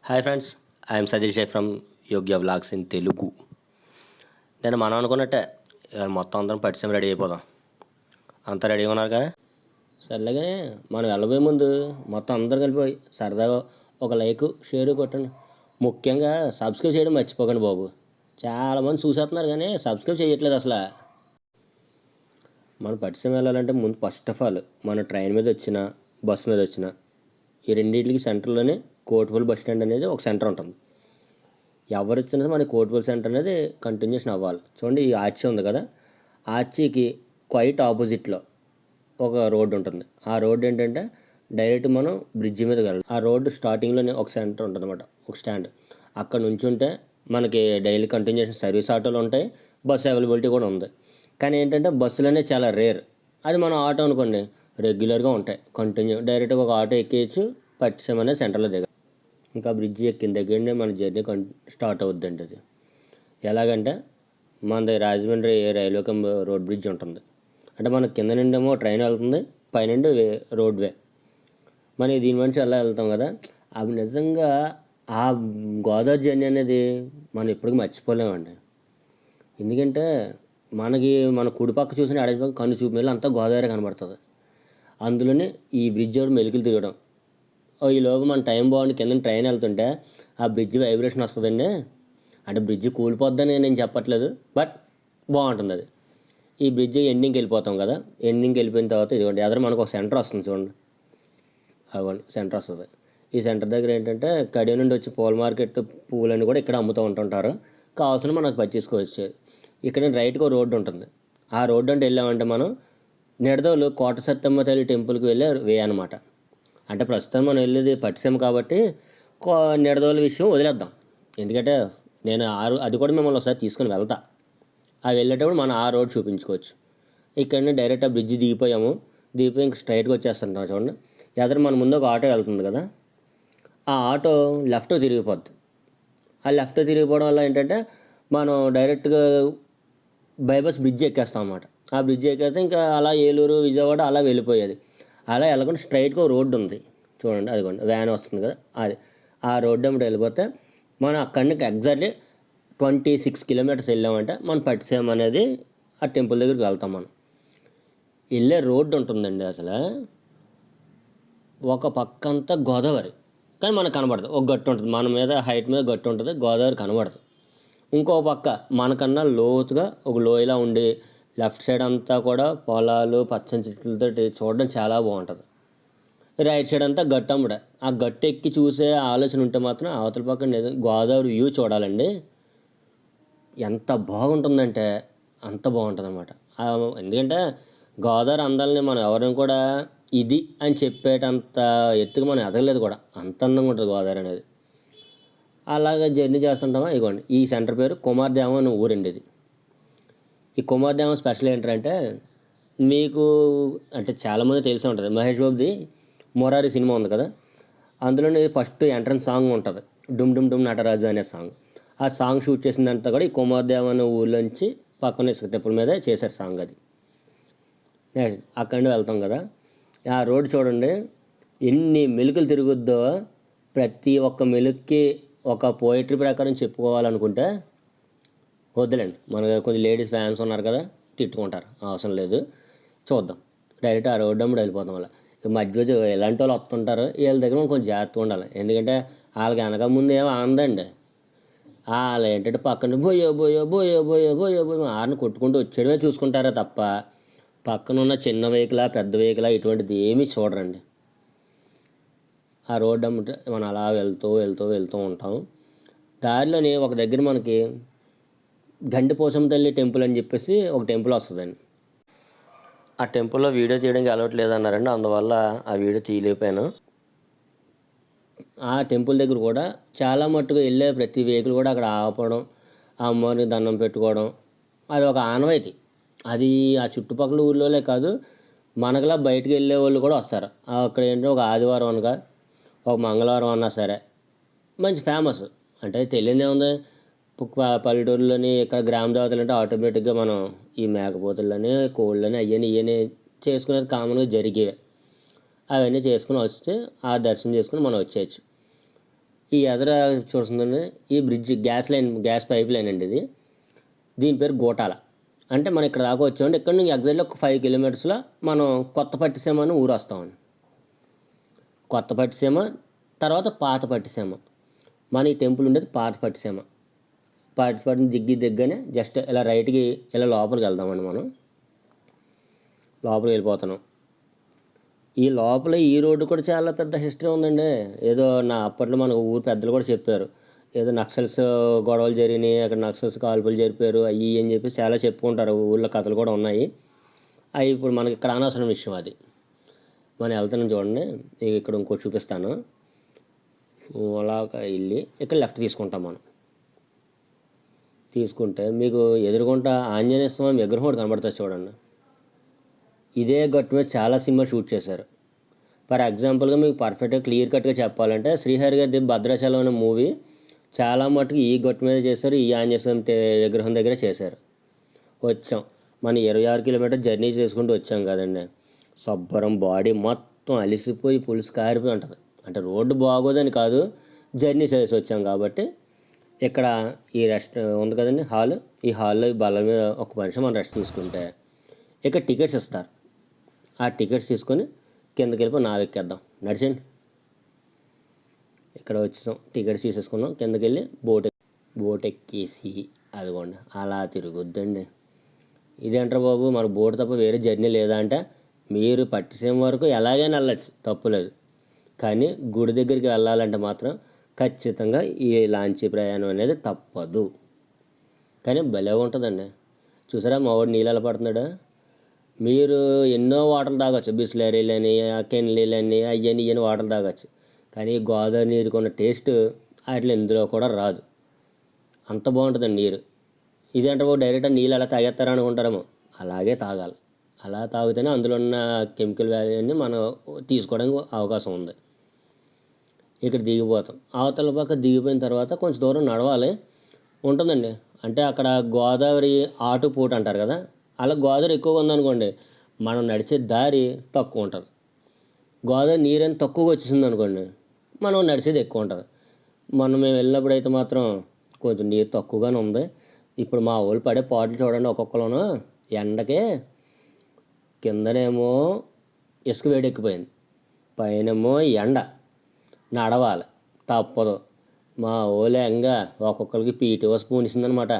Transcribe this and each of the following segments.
Hi friends, I'm Sajeesh from Yogya vlogs in Telugu. నేను మనం అనుకున్నట్టే ఇవాళ మొత్తం అందరం పట్టిసీమ రెడీ అయిపోదాం. అంతా రెడీగా ఉన్నారు కదా? సర్లేగానే మనం వెళ్ళబోయే ముందు మొత్తం అందరు కలిపిపోయి సరదాగా ఒక లైక్ షేర్ కొట్టండి. ముఖ్యంగా సబ్స్క్రైబ్ చేయడం మర్చిపోకండి బాబు. చాలామంది చూసేస్తున్నారు కానీ సబ్స్క్రైబ్ చేయట్లేదు అసలు. మనం పట్టిసీమ వెళ్ళాలంటే ముందు ఫస్ట్ ఆఫ్ ఆల్ మన ట్రైన్ మీద వచ్చిన బస్ మీద వచ్చిన ఈ రెండింటికి సెంటర్లోనే కోటిపల్లి బస్ స్టాండ్ అనేది ఒక సెంటర్ ఉంటుంది. ఎవరు వచ్చినా మన కోటిపల్లి సెంటర్ అనేది కంటిన్యూషన్ అవ్వాలి. చూడండి, ఈ ఆర్చి ఉంది కదా, ఆర్చికి క్వైట్ ఆపోజిట్లో ఒక రోడ్డు ఉంటుంది. ఆ రోడ్డు ఏంటంటే డైరెక్ట్ మనం బ్రిడ్జి మీద వెళ్ళాలి. ఆ రోడ్డు స్టార్టింగ్లోనే ఒక సెంటర్ ఉంటుంది అనమాట, ఒక స్టాండ్. అక్కడ నుంచి ఉంటే మనకి డైలీ కంటిన్యూషన్ సర్వీస్ ఆటోలు ఉంటాయి, బస్సు అవైలబిలిటీ కూడా ఉంది. కానీ ఏంటంటే బస్సులనే చాలా రేర్. అది మన ఆటో అనుకోండి రెగ్యులర్గా ఉంటాయి, కంటిన్యూ డైరెక్ట్గా ఒక ఆటో ఎక్కేయచ్చు, పట్టిసీమ అనేది సెంటర్లో దిగాలి. ఇంకా బ్రిడ్జి ఎక్కిన దగ్గరనే మన జర్నీ స్టార్ట్ అవుద్దండి. అది ఎలాగంటే మనది Rajahmundry railway cum road bridge ఉంటుంది. అంటే మన కింద నుండేమో ట్రైన్ వెళ్తుంది, పైనుండి రోడ్వే. మనం దీని నుంచి ఎలా వెళ్తాం కదా, అవి నిజంగా ఆ గోదావరి జర్నీ అనేది మనం ఎప్పటికీ మర్చిపోలేమండి. ఎందుకంటే మనకి మన కుడిపక్క చూసిన అడవి కన్ను చూపు మీద అంతా గోదావరి కనబడుతుంది. అందులోనే ఈ బ్రిడ్జ్ ఎవరు మెలికలు తిరగడం, ఈలోపు మన టైం బాగుండి కింద ట్రైన్ వెళ్తుంటే ఆ బ్రిడ్జ్ వైబ్రేషన్ వస్తుందండి. అంటే బ్రిడ్జ్ కూలిపోద్దని నేను చెప్పట్లేదు, బట్ బాగుంటుంది అది. ఈ బ్రిడ్జ్ ఎండింగ్కి వెళ్ళిపోతాం కదా, ఎండింగ్కి వెళ్ళిపోయిన తర్వాత ఇదిగోండి ఎదురు మనకు ఒక సెంటర్ వస్తుంది చూడండి, అవ్వండి సెంటర్ వస్తుంది. ఈ సెంటర్ దగ్గర ఏంటంటే కడియం నుండి వచ్చి పూల మార్కెట్ పువ్వులన్నీ కూడా ఇక్కడ అమ్ముతూ ఉంటుంటారు. కావాల్సిన మనకు పర్చేసుకోవచ్చు. ఇక్కడ రైట్గా రోడ్డు ఉంటుంది. ఆ రోడ్డు అంటే వెళ్ళామంటే మనం నిడదవోలు కోట సత్తమ్మ తల్లి టెంపుల్కి వెళ్ళే వే అనమాట. అంటే ప్రస్తుతం మనం వెళ్ళేది పట్టిసీమ కాబట్టి నిడదవోలు విషయం వదిలేద్దాం. ఎందుకంటే నేను అది కూడా మిమ్మల్ని ఒకసారి తీసుకుని వెళ్తా. అది వెళ్ళేటప్పుడు మనం ఆ రోడ్ చూపించుకోవచ్చు. ఇక్కడ డైరెక్ట్ ఆ బ్రిడ్జ్ దిగిపోయి ఇంక స్ట్రైట్గా వచ్చేస్తుంటాం చూడండి. ఎదురు మన ముందు ఒక ఆటో వెళ్తుంది కదా, ఆ ఆటో లెఫ్ట్ తిరిగిపోద్ది. ఆ లెఫ్ట్ తిరిగిపోవడం వల్ల ఏంటంటే మనం డైరెక్ట్గా బైపాస్ బ్రిడ్జ్ ఎక్కేస్తాం అన్నమాట. ఆ బ్రిడ్జ్ ఎక్కేస్తే ఇంకా అలా ఏలూరు విజయవాడ అలా వెళ్ళిపోయేది. అలా వెళ్ళకుండా స్ట్రైట్గా రోడ్డు ఉంది చూడండి, అదిగోండి వ్యాన్ వస్తుంది కదా, అది ఆ రోడ్డు అమ్మటి వెళ్ళిపోతే మనం అక్కడి నుంచి ఎగ్జాక్ట్లీ 26 కిలోమీటర్స్ వెళ్ళామంటే మన పట్టిసీమ అనేది ఆ టెంపుల్ దగ్గరికి వెళ్తాం. మనం వెళ్ళే రోడ్డు ఉంటుందండి, అసలు ఒక పక్క అంతా గోదావరి, కానీ మనకు కనబడదు. ఒక గట్టు ఉంటుంది, మన మీద హైట్ మీద గట్టు ఉంటుంది, గోదావరి కనబడదు. ఇంకో పక్క మనకన్నా లోతుగా ఒక లోయలా ఉండి లెఫ్ట్ సైడ్ అంతా కూడా పొలాలు పచ్చని చెట్లతో చూడడం చాలా బాగుంటుంది. రైట్ సైడ్ అంతా గట్టు అమ్మడ. ఆ గట్టు ఎక్కి చూసే ఆలోచన ఉంటే మాత్రం అవతల పక్కన గోదావరి వ్యూ చూడాలండి. ఎంత బాగుంటుందంటే అంత బాగుంటుంది అన్నమాట. ఎందుకంటే గోదావరి అందాలని మనం ఎవరిని కూడా ఇది అని చెప్పేటంత ఎత్తుగా మనం ఎదగలేదు కూడా, అంత అందంగా ఉంటుంది గోదావరి అనేది. అలాగే జర్నీ చేస్తుంటామా, ఇదిగోండి ఈ సెంటర్ పేరు కుమార్దేవం అని ఊరండి. ఇది ఈ కుమార్దేవం స్పెషల్ ఏంటంటే మీకు అంటే చాలామంది తెలిసే ఉంటుంది, మహేష్ బాబుది మొరారి సినిమా ఉంది కదా, అందులోనే ఫస్ట్ ఎంట్రన్స్ సాంగ్ ఉంటుంది, డుమ్ డుమ్ డుమ్ నటరాజు అనే సాంగ్. ఆ సాంగ్ షూట్ చేసిందంతా కూడా ఈ కుమార్దేవం అనే ఊళ్ళోంచి పక్కన ఇసుక తెప్పుల మీద చేశారు సాంగ్. అది అక్కడి నుండి వెళ్తాం కదా, ఆ రోడ్డు చూడండి ఎన్ని మెలుకులు తిరుగుద్దో. ప్రతి ఒక్క మెలుక్కి ఒక పోయిటరీ ప్రకారం చెప్పుకోవాలనుకుంటే వద్దులేండి, మనకు కొంచెం లేడీస్ ఫ్యాన్స్ ఉన్నారు కదా, తిట్టుకుంటారు, అవసరం లేదు. చూద్దాం, డైరెక్ట్ ఆ రోడ్డు అమ్మడి వెళ్ళిపోతాం. అలా మధ్య ఎలాంటి వాళ్ళు వస్తుంటారు, వీళ్ళ దగ్గర మనం కొంచెం జాగ్రత్తగా ఉండాలి. ఎందుకంటే వాళ్ళకి వెనక ముందు ఏమో ఆందండి, వాళ్ళు ఏంటంటే పక్కన బోయో బోయో బోయో బోయో బోయో బోయో ఆరిని కొట్టుకుంటూ వచ్చేయడమే చూసుకుంటారే తప్ప పక్కన ఉన్న చిన్న వెహికలా పెద్ద వెహికలా ఇటువంటిది ఏమీ చూడరండి. ఆ రోడ్డు అమ్మటే మనం అలా వెళ్తూ వెళ్తూ వెళ్తూ ఉంటాం. దారిలోని ఒక దగ్గర మనకి గండిపోసమ్మ తల్లి టెంపుల్ అని చెప్పేసి ఒక టెంపుల్ వస్తుందండి. ఆ టెంపుల్లో వీడియో చేయడానికి అలవాటు లేదన్నారండి, అందువల్ల ఆ వీడియో తీయలేకపోయాను. ఆ టెంపుల్ దగ్గర కూడా చాలా మట్టుకు వెళ్ళే ప్రతి వెహికల్ కూడా అక్కడ ఆపడం, ఆ అమ్మవారికి దండం పెట్టుకోవడం, అది ఒక ఆనవాయితీ. అది ఆ చుట్టుపక్కల ఊర్లోనే కాదు, మనకులా బయటకు వెళ్ళే వాళ్ళు కూడా వస్తారు. అక్కడ ఏంటంటే ఒక ఆదివారం అనగా ఒక మంగళవారం అన్నా సరే మంచి ఫేమస్. అంటే తెలియదే ఉంది, పల్లెటూరులోని ఇక్కడ గ్రామ దేవతలు అంటే ఆటోమేటిక్గా మనం ఈ మేకపోతులని కోళ్ళని అవన్నీ ఇవన్నీ చేసుకునేది కామన్గా జరిగేవి. అవన్నీ చేసుకుని వస్తే ఆ దర్శనం చేసుకుని మనం వచ్చేయచ్చు. ఈ ఎదర చూస్తుందండి ఈ బ్రిడ్జ్ గ్యాస్ పైప్ లైన్ అండి ఇది. దీని పేరు గోటాల. అంటే మనం ఇక్కడ దాకా వచ్చామండి. ఇక్కడ నుంచి ఎగ్జాక్ట్లీ ఒక 5 కిలోమీటర్స్లో మనం కొత్త పట్టిసీమ అని ఊరు వస్తామండి. కొత్త పట్టిసీమ తర్వాత పాత పట్టిసీమ. మన ఈ టెంపుల్ ఉండేది పాత పట్టిసీమ. పాత దిగ్గానే జస్ట్ ఇలా రైట్కి ఇలా లోపలికి వెళ్దామండి. మనం లోపలికి వెళ్ళిపోతున్నాం. ఈ లోపల ఈ రోడ్డు కూడా చాలా పెద్ద హిస్టరీ ఉందండి. ఏదో అప్పట్లో మన ఊరు పెద్దలు కూడా చెప్పారు, ఏదో నక్సల్స్ గొడవలు జరిగినాయి, అక్కడ నక్సల్స్ కాల్పులు జరిపారు అవి అని చెప్పి చాలా చెప్పుకుంటారు. ఊళ్ళో కథలు కూడా ఉన్నాయి. అవి ఇప్పుడు మనకి ఇక్కడ అనవసరం విషయం. అది మనం వెళ్తున్నాం చూడండి. ఇక్కడ ఇంకోటి చూపిస్తాను. అలాగా వెళ్ళి ఇక్కడ లెఫ్ట్ తీసుకుంటాం. మనం తీసుకుంటే మీకు ఎదురుగుంటా ఆంజనేయ స్వామి విగ్రహం ఒకటి కనబడుతుంది చూడండి. ఇదే గట్టు మీద చాలా సినిమా షూట్ చేశారు. ఫర్ ఎగ్జాంపుల్గా మీకు పర్ఫెక్ట్గా క్లియర్ కట్గా చెప్పాలంటే శ్రీహరి గారి భద్రాచలం అనే మూవీ చాలా మటుకు ఈ గట్టు మీద చేశారు. ఈ ఆంజనేయ స్వామి విగ్రహం దగ్గర చేశారు. వచ్చాం మనం 26 కిలోమీటర్ జర్నీ చేసుకుంటూ వచ్చాం కదండి. శుభ్రం బాడీ మొత్తం అలిసిపోయి పులుసు కారిపోయి ఉంటుంది. అంటే రోడ్డు బాగోదని కాదు, జర్నీ చేసి వచ్చాం కాబట్టి. ఇక్కడ ఈ రెస్ట్ ఉంది కదండి హాల్. ఈ హాల్లో ఈ బల్ల మీద ఒక మనిషి మనం రెస్ట్ తీసుకుంటే ఇక్కడ టికెట్స్ ఇస్తారు. ఆ టికెట్స్ తీసుకొని కిందకి వెళ్ళిపోయి నావెక్కేద్దాం. నడిచండి. ఇక్కడ వచ్చాం, టికెట్స్ తీసేసుకున్నాం. కిందకి వెళ్ళి బోట్ ఎక్కేసి అదిగోండి అలా తిరుగుద్దండి. ఇదేంటారు బాబు మన బోట్ తప్ప వేరే జర్నీ లేదా అంటే, మీరు పట్టిసీమ వరకు ఎలాగైనా వెళ్ళచ్చు, తప్పులేదు. కానీ గుడి దగ్గరికి వెళ్ళాలంటే మాత్రం ఖచ్చితంగా ఈ లాంచీ ప్రయాణం అనేది తప్పదు. కానీ భలే ఉంటుందండి. చూసారా మా వాడు నీళ్ళు ఎలా పడుతున్నాడు. మీరు ఎన్నో వాటర్లు తాగొచ్చు, బిస్లరీలని కెన్లీలని అయ్యని ఇవన్నీ వాటర్లు తాగొచ్చు. కానీ గోదావరి నీరుకు ఉన్న టేస్ట్ వాటిలో ఇందులో కూడా రాదు. అంత బాగుంటుందండి నీరు. ఇదేంటే డైరెక్ట్ నీళ్ళు అలా తాగేస్తారా అనుకుంటారేమో. అలాగే తాగాలి. అలా తాగితేనే అందులో ఉన్న కెమికల్ వాల్యూని మనం తీసుకోవడానికి అవకాశం ఉంది. ఇక్కడ దిగిపోతాం. అవతల పక్క దిగిపోయిన తర్వాత కొంచెం దూరం నడవాలి ఉంటుందండి. అంటే అక్కడ గోదావరి ఆటుపోటు అంటారు కదా, అలా గోదావరి ఎక్కువగా ఉందనుకోండి, మనం నడిచే దారి తక్కువ ఉంటుంది. గోదావరి నీరు తక్కువగా వచ్చేసింది అనుకోండి, మనం నడిచేది ఎక్కువ ఉంటుంది. మేము వెళ్ళినప్పుడు అయితే మాత్రం కొంచెం నీరు తక్కువగానే ఉంది. ఇప్పుడు మా వాళ్ళు పడే పాటలు చూడండి. ఒక్కొక్కలోనూ ఎండకే కిందనేమో ఇసుక వేడెక్కిపోయింది, పైనేమో ఎండ, నడవాలి తప్పదు. మా వాళ్ళు ఒక్కొక్కరికి పీటీఓ స్పూన్ ఇస్తుందనమాట.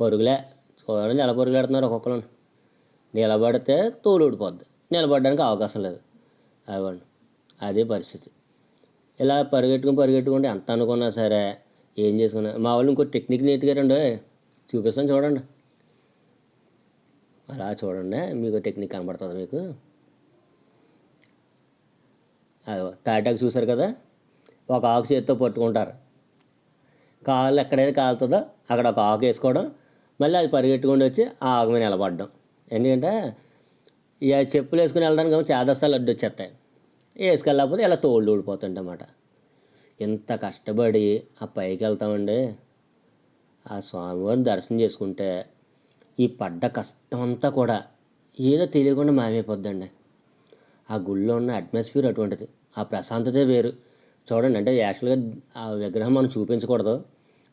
పరుగులే చూడండి ఎలా పరుగులు పెడుతున్నారు ఒక్కొక్కరు. నిలబడితే తోలు ఊడిపోద్ది, నిలబడడానికి అవకాశం లేదు. అవ్వండి అదే పరిస్థితి. ఇలా పరిగెట్టుకుంటే ఎంత అనుకున్నా సరే ఏం చేసుకున్నా. మా వాళ్ళు ఇంకో టెక్నిక్ నేర్చుకారండి, చూపిస్తాను చూడండి. అలా చూడండి, మీకు టెక్నిక్ కనబడుతుంది. మీకు తాటాకు చూసారు కదా, ఒక ఆకు చేతితో పట్టుకుంటారు. కాళ్ళు ఎక్కడైతే కాలుతుందో అక్కడ ఒక ఆకు వేసుకోవడం, మళ్ళీ అది పరిగెట్టుకుంటూ వచ్చి ఆ ఆకు మీద నిలబడడం. ఎందుకంటే ఇక చెప్పులు వేసుకుని వెళ్ళడానికి చేదస్తాలు అడ్డు వచ్చేస్తాయి. వేసుకెళ్ళకపోతే ఇలా తోళ్ళు ఊడిపోతుంటన్నమాట. ఎంత కష్టపడి ఆ పైకి వెళ్తామండి. ఆ స్వామివారిని దర్శనం చేసుకుంటే ఈ పడ్డ కష్టం అంతా కూడా ఏదో తెలియకుండా మాయమైపోద్దండి. ఆ గుళ్ళో ఉన్న అట్మాస్ఫియర్ అటువంటిది, ఆ ప్రశాంతతే వేరు. చూడండి, అంటే యాక్చువల్గా ఆ విగ్రహం మనం చూపించకూడదు,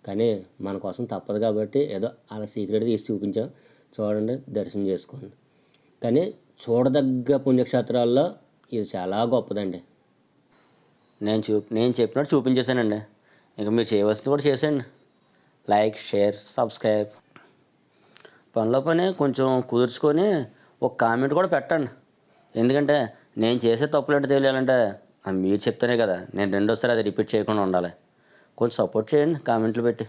కానీ మన కోసం తప్పదు కాబట్టి ఏదో అలా సీక్రెట్ తీసి చూపించాం. చూడండి, దర్శనం చేసుకోండి. కానీ చూడదగ్గ పుణ్యక్షేత్రాల్లో ఇది చాలా గొప్పదండి. నేను చెప్పినట్టు చూపించేశానండి. ఇంకా మీరు చేయవలసింది కూడా చేసేయండి. Like, share, subscribe. పనిలో పని కొంచెం కుదుర్చుకొని ఒక కామెంట్ కూడా పెట్టండి. ఎందుకంటే నేను చేసే తప్పులు అంటే తెలియాలంటే మీరు చెప్తేనే కదా నేను రెండోసారి అది రిపీట్ చేయకుండా ఉండాలి. కొంచెం సపోర్ట్ చేయండి కామెంట్లు పెట్టి.